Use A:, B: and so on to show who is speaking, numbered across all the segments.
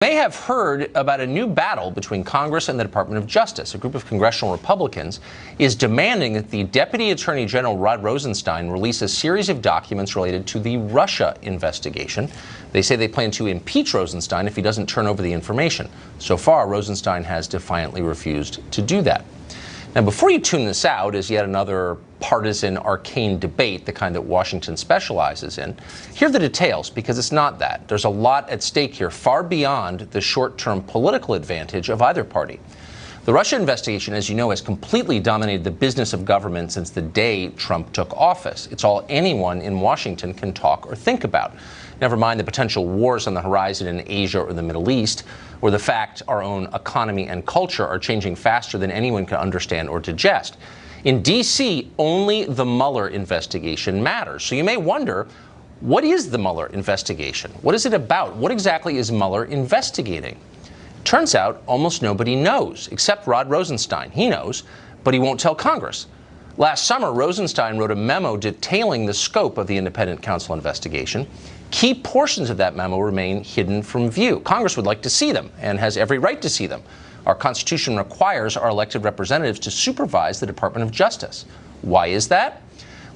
A: May have heard about a new battle between Congress and the Department of Justice. A group of congressional Republicans is demanding that the Deputy Attorney General Rod Rosenstein release a series of documents related to the Russia investigation. They say they plan to impeach Rosenstein if he doesn't turn over the information. So far, Rosenstein has defiantly refused to do that. Now, before you tune this out as yet another partisan arcane debate, the kind that Washington specializes in, here are the details, because it's not that. There's a lot at stake here, far beyond the short-term political advantage of either party. The Russia investigation, as you know, has completely dominated the business of government since the day Trump took office. It's all anyone in Washington can talk or think about. Never mind the potential wars on the horizon in Asia or the Middle East, or the fact our own economy and culture are changing faster than anyone can understand or digest. In D.C., only the Mueller investigation matters. So you may wonder, what is the Mueller investigation? What is it about? What exactly is Mueller investigating? Turns out almost nobody knows, except Rod Rosenstein. He knows, but he won't tell Congress. Last summer, Rosenstein wrote a memo detailing the scope of the independent counsel investigation. Key portions of that memo remain hidden from view. Congress would like to see them and has every right to see them. Our Constitution requires our elected representatives to supervise the Department of Justice. Why is that?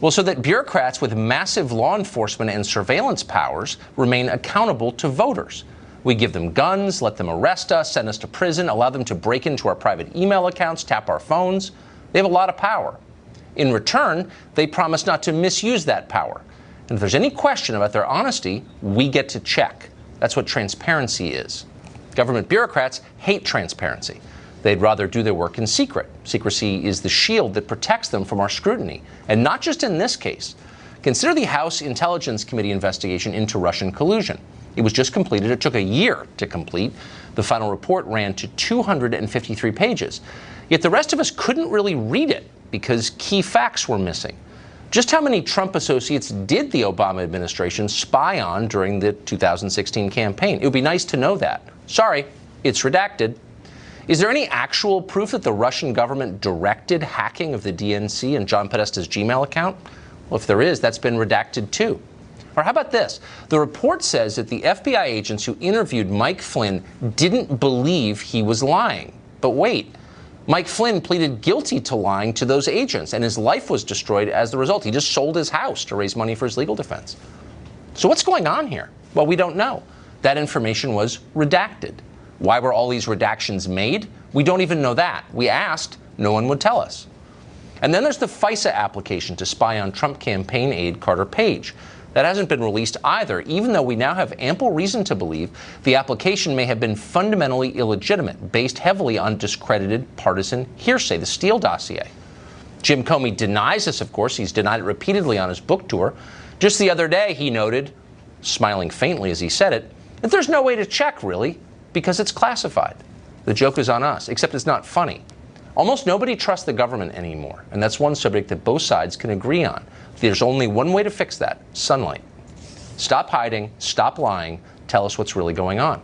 A: Well, so that bureaucrats with massive law enforcement and surveillance powers remain accountable to voters. We give them guns, let them arrest us, send us to prison, allow them to break into our private email accounts, tap our phones. They have a lot of power. In return, they promise not to misuse that power. And if there's any question about their honesty, we get to check. That's what transparency is. Government bureaucrats hate transparency. They'd rather do their work in secret. Secrecy is the shield that protects them from our scrutiny. And not just in this case. Consider the House Intelligence Committee investigation into Russian collusion. It was just completed. It took a year to complete. The final report ran to 253 pages. Yet the rest of us couldn't really read it because key facts were missing. Just how many Trump associates did the Obama administration spy on during the 2016 campaign? It would be nice to know that. Sorry, it's redacted. Is there any actual proof that the Russian government directed hacking of the DNC and John Podesta's Gmail account? Well, if there is, that's been redacted too. Or how about this? The report says that the FBI agents who interviewed Mike Flynn didn't believe he was lying. But wait. Mike Flynn pleaded guilty to lying to those agents, and his life was destroyed as the result. He just sold his house to raise money for his legal defense. So what's going on here? Well, we don't know. That information was redacted. Why were all these redactions made? We don't even know that. We asked, no one would tell us. And then there's the FISA application to spy on Trump campaign aide Carter Page. That hasn't been released either, even though we now have ample reason to believe the application may have been fundamentally illegitimate, based heavily on discredited partisan hearsay, the Steele dossier. Jim Comey denies this, of course. He's denied it repeatedly on his book tour. Just the other day, he noted, smiling faintly as he said it, that there's no way to check, really, because it's classified. The joke is on us, except it's not funny. Almost nobody trusts the government anymore, and that's one subject that both sides can agree on. There's only one way to fix that: sunlight. Stop hiding, stop lying, tell us what's really going on.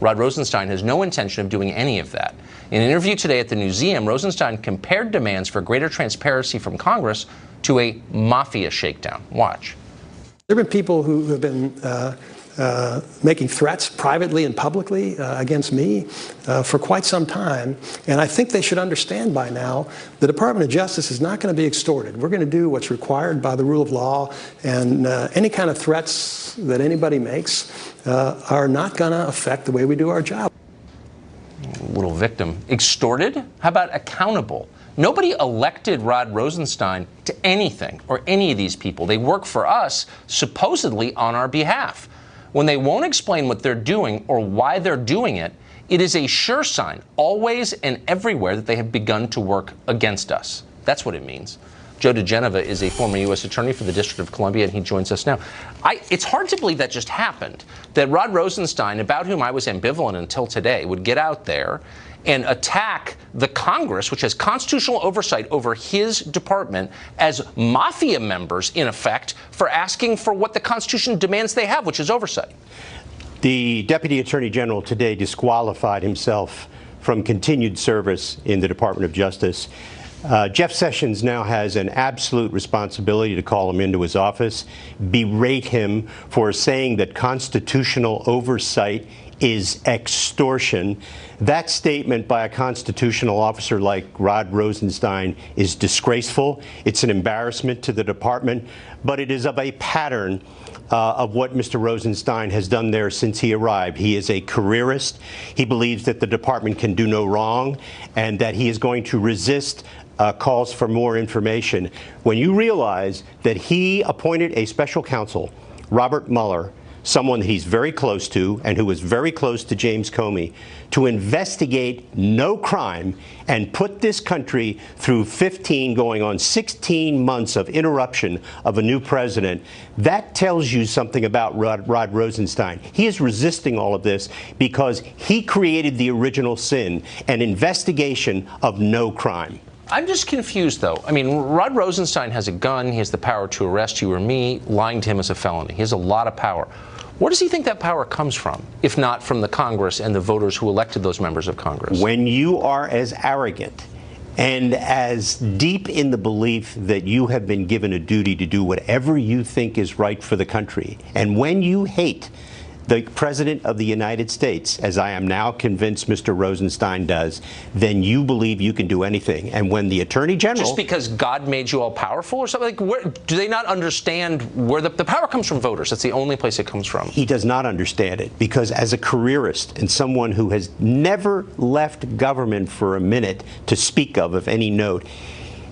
A: Rod Rosenstein has no intention of doing any of that. In an interview today at the Newseum, Rosenstein compared demands for greater transparency from Congress to a mafia shakedown. Watch.
B: There have been people who have been making threats privately and publicly against me for quite some time. And I think they should understand by now the Department of Justice is not going to be extorted. We're going to do what's required by the rule of law, and any kind of threats that anybody makes are not going to affect the way we do our job.
A: Little victim. Extorted? How about accountable? Nobody elected Rod Rosenstein to anything or any of these people. They work for us, supposedly on our behalf. When they won't explain what they're doing or why they're doing it, it is a sure sign, always and everywhere, that they have begun to work against us. That's what it means. Joe DeGeneva is a former U.S. attorney for the District of Columbia, and he joins us now. It's hard to believe that just happened, that Rod Rosenstein, about whom I was ambivalent until today, would get out there and attack the Congress, which has constitutional oversight over his department, as mafia members, in effect, for asking for what the Constitution demands they have, which is oversight.
C: The Deputy Attorney General today disqualified himself from continued service in the Department of Justice. Jeff Sessions now has an absolute responsibility to call him into his office, berate him for saying that constitutional oversight is extortion. That statement by a constitutional officer like Rod Rosenstein is disgraceful. It's an embarrassment to the department, but it is of a pattern of what Mr. Rosenstein has done there since he arrived. He is a careerist. He believes that the department can do no wrong and that he is going to resist calls for more information. When you realize that he appointed a special counsel, Robert Mueller, someone that he's very close to and who was very close to James Comey, to investigate no crime and put this country through 15 going on 16 months of interruption of a new president, that tells you something about Rod Rosenstein. He is resisting all of this because he created the original sin, an investigation of no crime.
A: I'm just confused, though. I mean, Rod Rosenstein has a gun. He has the power to arrest you or me. Lying to him is a felony. He has a lot of power. Where does he think that power comes from, if not from the Congress and the voters who elected those members of Congress?
C: When you are as arrogant and as deep in the belief that you have been given a duty to do whatever you think is right for the country, and when you hate the President of the United States, as I am now convinced Mr. Rosenstein does, then you believe you can do anything. And when the Attorney General...
A: Just because God made you all powerful or something? Like, do they not understand where the power comes from? Voters. That's the only place it comes from.
C: He does not understand it, because as a careerist and someone who has never left government for a minute to speak of any note,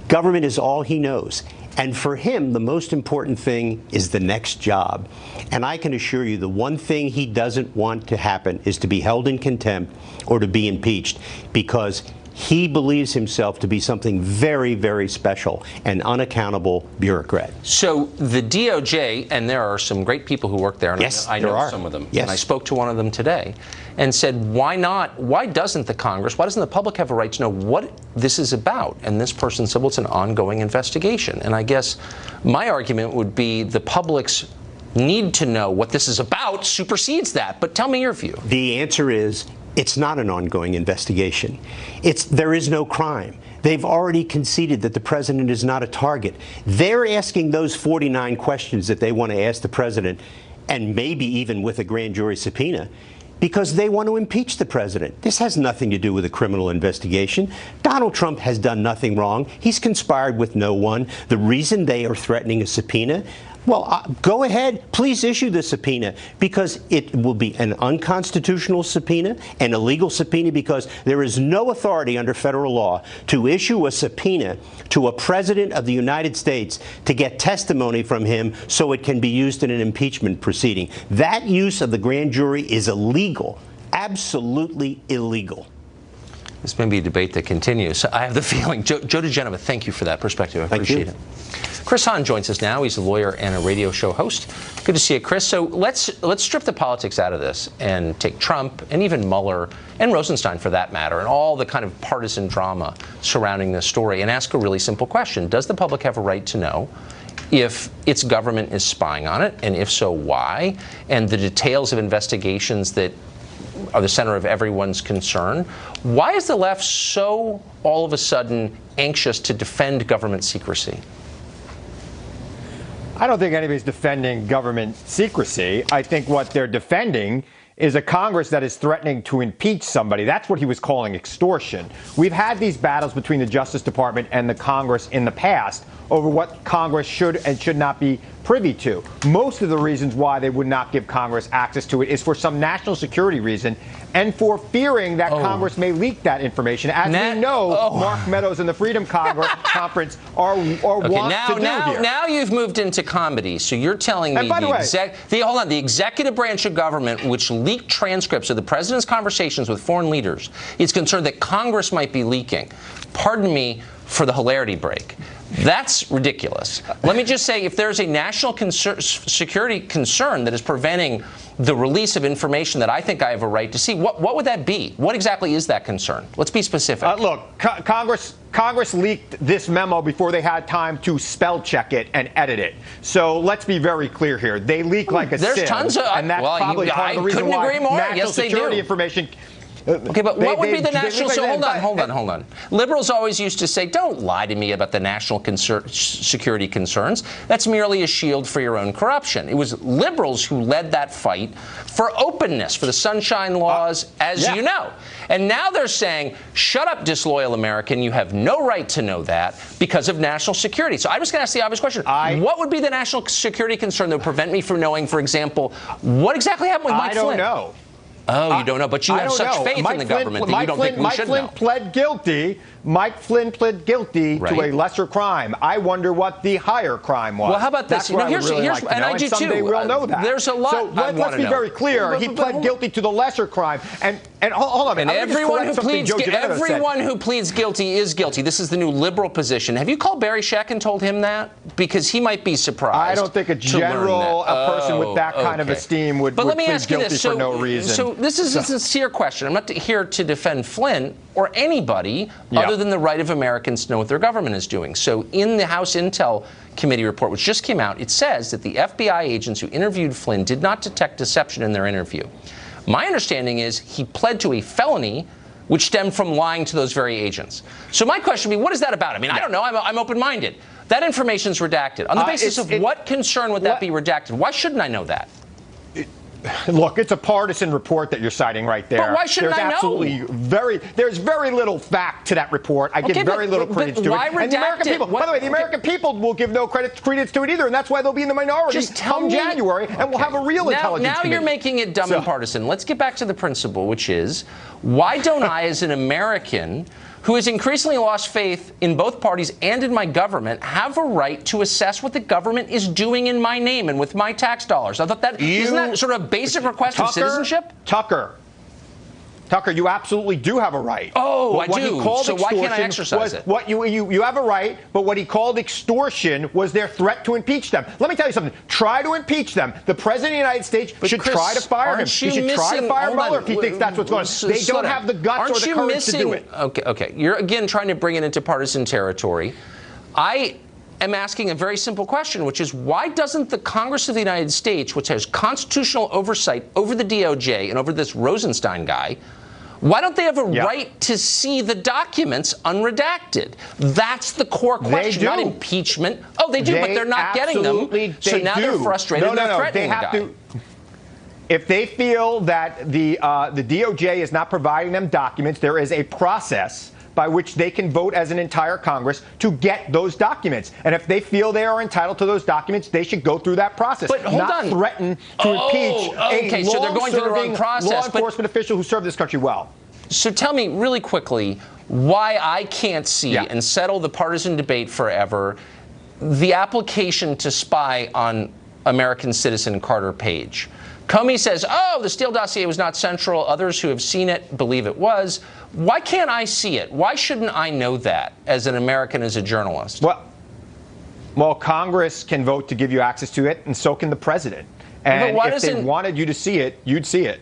C: government is all he knows. And for him, the most important thing is the next job. And I can assure you the one thing he doesn't want to happen is to be held in contempt or to be impeached, because he believes himself to be something very, very special, an unaccountable bureaucrat.
A: So the DOJ, and there are some great people who work there, and
C: yes,
A: I know some of them,
C: yes.
A: And I spoke to one of them today and said, why doesn't the Congress, why doesn't the public have a right to know what this is about? And this person said, well, it's an ongoing investigation. And I guess my argument would be the public's need to know what this is about supersedes that. But tell me your view.
C: The answer is, it's not an ongoing investigation. There is no crime. They've already conceded that the president is not a target. They're asking those 49 questions that they want to ask the president, and maybe even with a grand jury subpoena, because they want to impeach the president. This has nothing to do with a criminal investigation. Donald Trump has done nothing wrong. He's conspired with no one. The reason they are threatening a subpoena, well, go ahead, please issue the subpoena, because it will be an unconstitutional subpoena, an illegal subpoena, because there is no authority under federal law to issue a subpoena to a president of the United States to get testimony from him so it can be used in an impeachment proceeding. That use of the grand jury is illegal, absolutely illegal.
A: This may be a debate that continues. I have the feeling. Joe DeGenova, thank you for that perspective. I appreciate it. Chris Hahn joins us now. He's a lawyer and a radio show host. Good to see you, Chris. So let's strip the politics out of this and take Trump and even Mueller and Rosenstein, for that matter, and all the kind of partisan drama surrounding this story, and ask a really simple question. Does the public have a right to know if its government is spying on it, and if so, why? And the details of investigations that are the center of everyone's concern. Why is the left so all of a sudden anxious to defend government secrecy?
D: I don't think anybody's defending government secrecy. I think what they're defending is a Congress that is threatening to impeach somebody. That's what he was calling extortion. We've had these battles between the Justice Department and the Congress in the past over what Congress should and should not be privy to. Most of the reasons why they would not give Congress access to it is for some national security reason and for fearing that Congress may leak that information. As we know, Mark Meadows and the Freedom Conference are want to do here.
A: Now you've moved into comedy. So you're telling me the executive branch of government, which leaked transcripts of the president's conversations with foreign leaders, is concerned that Congress might be leaking. Pardon me for the hilarity break. That's ridiculous. Let me just say, if there's a national security concern that is preventing the release of information that I think I have a right to see, what would that be? What exactly is that concern? Let's be specific.
D: Look, Congress leaked this memo before they had time to spell check it and edit it. So let's be very clear here. They leak like a sieve.
A: There's tons of,
D: and that's probably part of the reason why national security information
A: Okay, but what would be the national... So hold on. Liberals always used to say, don't lie to me about the national security concerns. That's merely a shield for your own corruption. It was liberals who led that fight for openness, for the Sunshine Laws, as you know. And now they're saying, shut up, disloyal American. You have no right to know that because of national security. So I'm just going to ask the obvious question. What would be the national security concern that would prevent me from knowing, for example, what exactly happened with Mike Flynn?
D: I don't know.
A: Oh, you don't know, but you have such faith in the government that you don't think we should know.
D: Mike Flynn pled guilty. Mike Flynn pled guilty to a lesser crime. I wonder what the higher crime was.
A: Well, how about this?
D: That's what I would really like to know,
A: and I do
D: someday
A: too.
D: we'll know that.
A: There's a lot.
D: So let's be very clear. He pled guilty to the lesser crime. And hold on.
A: And everyone who pleads guilty is guilty. This is the new liberal position. Have you called Barry Scheck and told him that? Because he might be surprised.
D: I don't think a person with that kind of esteem would plead guilty for no reason.
A: So this is a sincere question. I'm not here to defend Flynn or anybody other than the right of Americans to know what their government is doing. So in the House Intel Committee report, which just came out, it says that the FBI agents who interviewed Flynn did not detect deception in their interview. My understanding is he pled to a felony which stemmed from lying to those very agents. So my question would be, what is that about? I mean, I don't know. I'm open-minded. That information is redacted. On the basis of what concern would that be redacted? Why shouldn't I know that?
D: Look, it's a partisan report that you're citing right there.
A: But why shouldn't I know?
D: There's very little fact to that report. I give very little credence to it. And the American people, by the way, the American people will give no credence to it either, and that's why they'll be in the minority come January, and we'll have a real intelligence committee.
A: Now you're making it dumb and partisan. Let's get back to the principle, which is, why don't I, as an American who has increasingly lost faith in both parties and in my government, have a right to assess what the government is doing in my name and with my tax dollars? I thought isn't that sort of a basic request of citizenship?
D: Tucker, you absolutely do have a right.
A: Oh, I do. So why can't I exercise it?
D: You have a right, but what he called extortion was their threat to impeach them. Let me tell you something. Try to impeach them. The President of the United States should try to fire him. He should try to fire Mueller if he thinks that's what's going on. They don't have the guts or the courage to do it.
A: Okay. You're, again, trying to bring it into partisan territory. I am asking a very simple question, which is, why doesn't the Congress of the United States, which has constitutional oversight over the DOJ and over this Rosenstein guy, why don't they have a right to see the documents unredacted? That's the core question, not impeachment. Oh, they do, but they're not getting them. So now they're frustrated and they're threatening the guy.
D: If they feel that the DOJ is not providing them documents, there is a process by which they can vote as an entire Congress to get those documents. And if they feel they are entitled to those documents, they should go through that process.
A: But hold on.
D: Threaten to impeach a
A: so they're going through the wrong process,
D: law enforcement official who served this country well.
A: So tell me really quickly why I can't see and settle the partisan debate forever the application to spy on American citizen Carter Page. Comey says, oh, the Steele dossier was not central. Others who have seen it believe it was. Why can't I see it? Why shouldn't I know that as an American, as a journalist?
D: Well, Congress can vote to give you access to it, and so can the president. And if they wanted you to see it, you'd see it.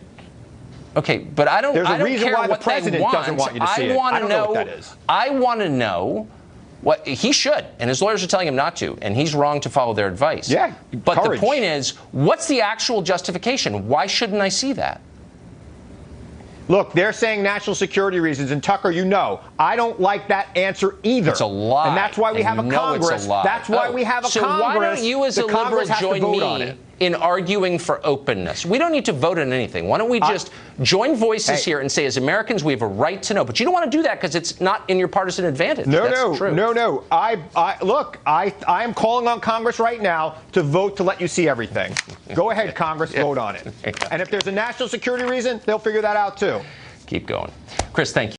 A: Okay, but I don't.
D: There's a
A: I don't
D: reason
A: care
D: why the
A: what
D: president doesn't want you to see it. I don't know what that is.
A: I want to know what he should, and his lawyers are telling him not to, and he's wrong to follow their advice.
D: Yeah,
A: but the point is, what's the actual justification? Why shouldn't I see that?
D: Look, they're saying national security reasons, and Tucker, you know, I don't like that answer either.
A: It's a lie.
D: And that's why we have a Congress. That's why we have a Congress.
A: So why don't you as a liberal join me in arguing for openness? We don't need to vote on anything. Why don't we just join voices here and say, as Americans, we have a right to know. But you don't want to do that because it's not in your partisan advantage.
D: No. Look, I am calling on Congress right now to vote to let you see everything. Go ahead, Congress, vote on it. And if there's a national security reason, they'll figure that out too.
A: Keep going. Chris, thank you.